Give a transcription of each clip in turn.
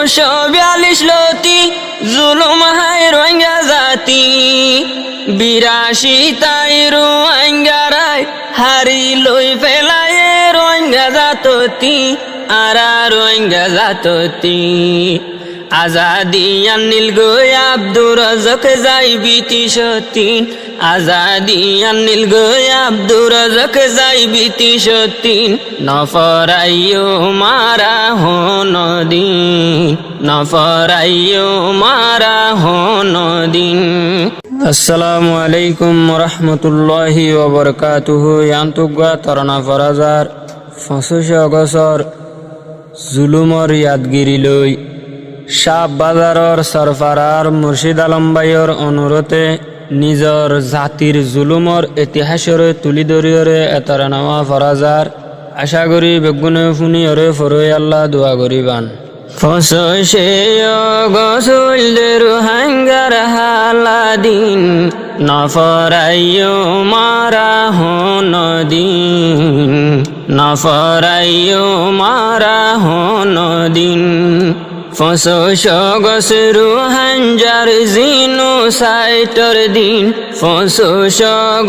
1542 লতি জুলুম হায় রোহিঙ্গা জাতি 82 তাই রোহিঙ্গারাই হারি লই ফেলায় রোহিঙ্গা জাততি আরা রোহিঙ্গা জাততি আজাদি আনিল গো আব্দুর রাজাক যাই বিতি সতীন আজাদি আনিল গো আব্দুর রাজাক যাই বিতি সতীন নফরাইও মারা হনদিন নফরাইও মারা হনদিন। আসসালামু আলাইকুম রহমতুল্লাহি ওয়া বারাকাতুহু। ইয়ান্তুগা তরনা ফরাজার 25 আগস্টর জুলুমর ইয়াদগিরি লই শাহ বাজারর সরফারার মুর্শিদ আলম ভাইয়র অনুরোধে নিজর জাতির জুলুমর ইতিহাসর তুলি ধরিয়রে এতরা নেওয়া ফরাজার আশা করি বেগুনে শুনি ওরে ফরই আল্লাহ দোয়া করিবান। ফসে গসুলদের হাঙ্গার হালাদিন নফরাইও মারা হনদিন নফরাইও মারা হনদিন। ফসশ গসরু হাঞ্জার জিনো সাইটর দিন ফসশ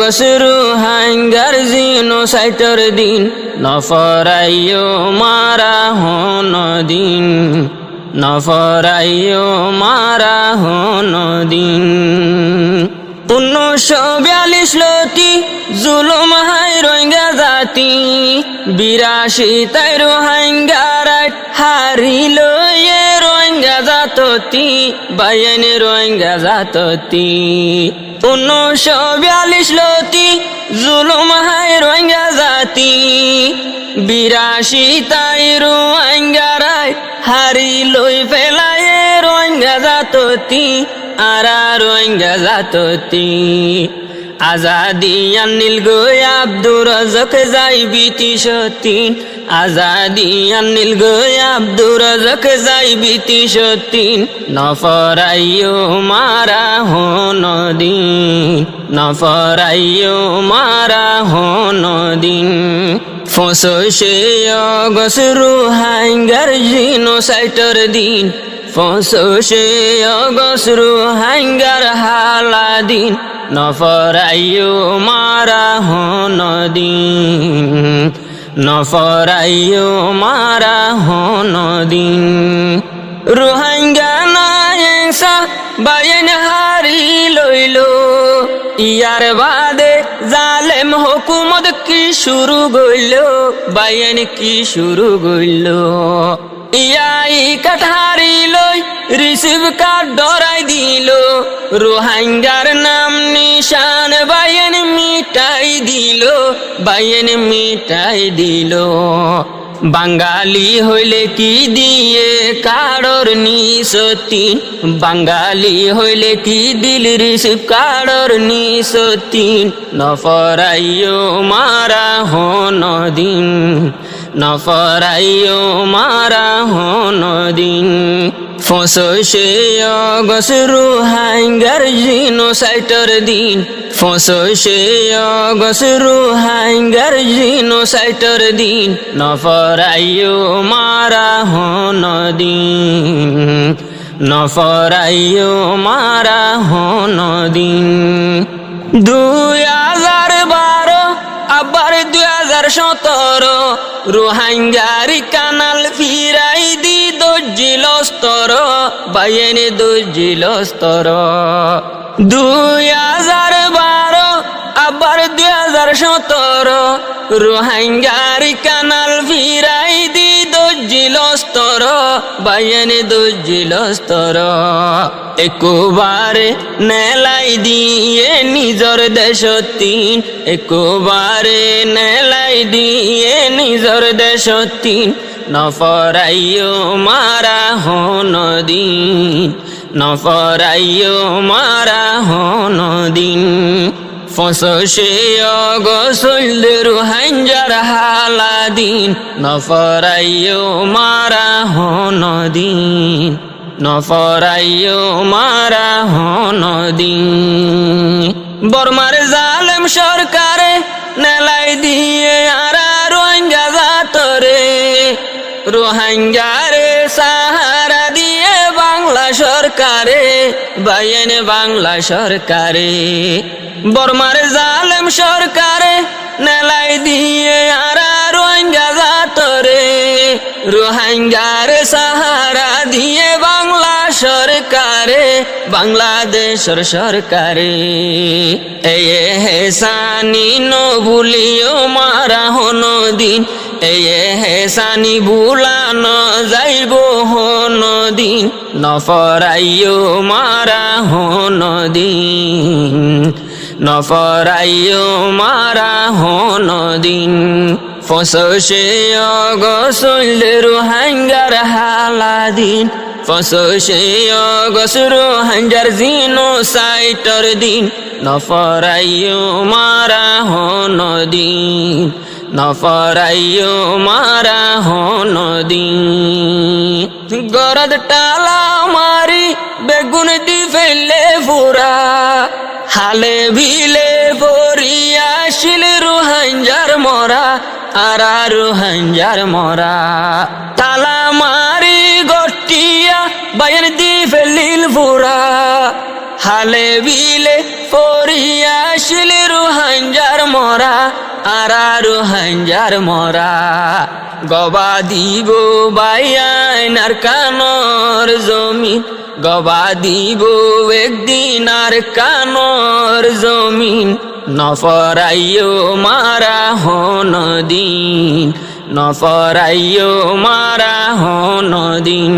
গসরু হাঙ্গার জিনো সাইটর দিন নফরাইও মারা হনদিন নফরাইও মারা হনদিন। 1542 লতি জুলুম হায় রোহিঙ্গা জাতি 82 তাই রোহিঙ্গারাই হারিল রোহিঙ্গা জাততি বায়ান রোহিঙ্গা জাততি 1542 লতি জুলুম হায় রোহিঙ্গা জাতি 82 তাই রোহিঙ্গারাই হারিল ফেলায় রোহিঙ্গা জাততি আরা রোহিঙ্গা জাততি আজাদি আনিল গো আব্দুর রাজাক যাই বিতি সতীন আজাদি আনিল গো আব্দুর রাজাক যাই বিতি সতীন নফরাইও মারা হনদিন নফরাইও মারা হনদিন। ফসে গসরু হাঙ্গার জিনো সাইটর দিন ফসে গসরু হাঙ্গার হালাদিন নফরাইও মারা হনদিন নফরাইও মারা হনদিন। রোহিঙ্গা নায়েসা বায়ান হারি লইলো ইয়ার বাদে জালেম হুকুমত কি শুরু গইল বায়ান কি শুরু গইল ইয়াই কাঠারি লই রিসিভ কার্ড ডরাই দিল রোহিঙ্গার নাম নিশান বায়ান মিটাই দিল বায়ান মিটাই দিল। বাঙালি হইলে কি দিয়ে কাড়র নিসতিন বাঙালি হইলে কি দিল রিসিভ কাড়র নিসতিন নফরাইও মারা হনদিন নফরাইও মারা হনদিন। ফসে গসরু হাঙ্গার জিনো সাইটর দিন ফসে গসরু হাঙ্গার জিনো সাইটর দিন নফরাইও মারা হনদিন নফরাইও মারা হনদিন। 2012 আবার 2017 রোহিঙ্গারি কানাল ফিরাই দি দজিলস্তর বায়ানে দজিলস্তর 2012 আবার 2017 রোহিঙ্গারি কানাল ফিরাই দি দজিলস্তর বায়ানে দজিলস্তর। একবারে নেলাই দিয়ে নিজর দেশতিন একবারে নেলাই দিয়ে নিজর দেশতিন নফরাইও মারা হনদিন নফরাইও মারা হনদিন। ফসে গসুলদের হাঞ্জার হালাদিন নফরাইও মারা হনদিন নফরাইও মারা হনদিন। বর্মার জালেম সরকারে নেলাই দিয়ে আরা রোহিঙ্গা জাতরে রোহিঙ্গারে সাহারা দিয়ে সরকারে বাইন বাংলা সরকারে বর্মার জালেম সরকারে নেলাই দিয়ে আর রোহিঙ্গা জাতরে রোহিঙ্গার সাহারা দিয়ে বাংলা সরকারে বাংলাদেশের সরকারে এই হেসানি নবুলিও মারা হনো দিন এই হেসানি বুলানো যাইব হনো দিন নফরাইও মারা হনো দিন নফরাইও মারা হনো দিন ফসে অগসল রোহিঙ্গার হালাদিন ফসে অগসর রোহিঙ্গার জিনো সাইটর দিন নফরাইও মারা হনো দিন নফরাইও মারা হনো দিন গরদ টালা মারি বেগুন দি ফেলে ফুরা হালে ভিলে পরিয়া শিল রোহিঙ্গার মরা আরা রোহিঙ্গার মরা তালা মারি গটিয়া বায়ন দি ফেলিল ফুরা হালে ভিলে পরিয়া শিল রোহিঙ্গার মরা আরা রোহিঙ্গার মরা গবা দিব বাইয়ানার কানর জমিন গবা দিব একদিন আর কানর জমিন নফরাইও মারা হনো দিন নফরাইও মারা হনো দিন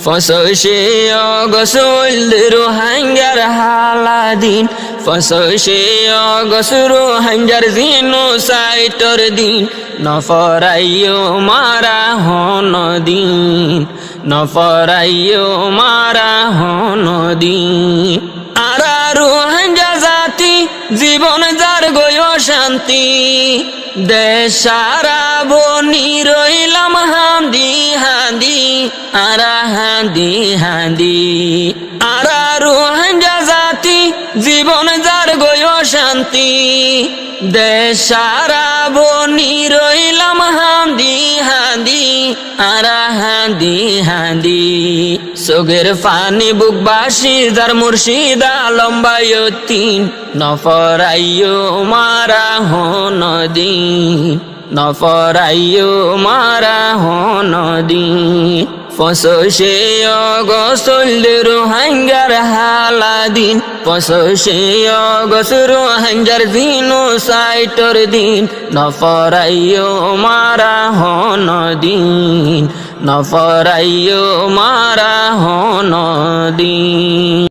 ফসে অগসল রোহিঙ্গার হালাদিন ফসে অগসর রোহিঙ্গার জিনো সাইটর দিন নফরাইও মারা হনো দিন নফরাইও মারা হনো দিন আরা রোহিঙ্গা জাতি জীবন যার গয় শান্তি দেশ সারা বনি রইলাম হান্দি হান্দি আরা হান্দি হান্দি আরা রোহিঙ্গা জাতি জীবন যার গয় শান্তি দেশ সারা বনি রইলাম হান্দি হান্দি আরা হান্দি হান্দি সোগের ফানি বুকবাসী যার মুর্শিদা লম্বায়তিন নফরাইও মারা হনো দিন নফরাইও মারা হনো দিন ফসে অগসল রোহিঙ্গার হালাদিন ফসে অগসর রোহিঙ্গার জিনো সাইটর দিন নফরাইও মারা হনো দিন নফরাইও মারা হনো দিন।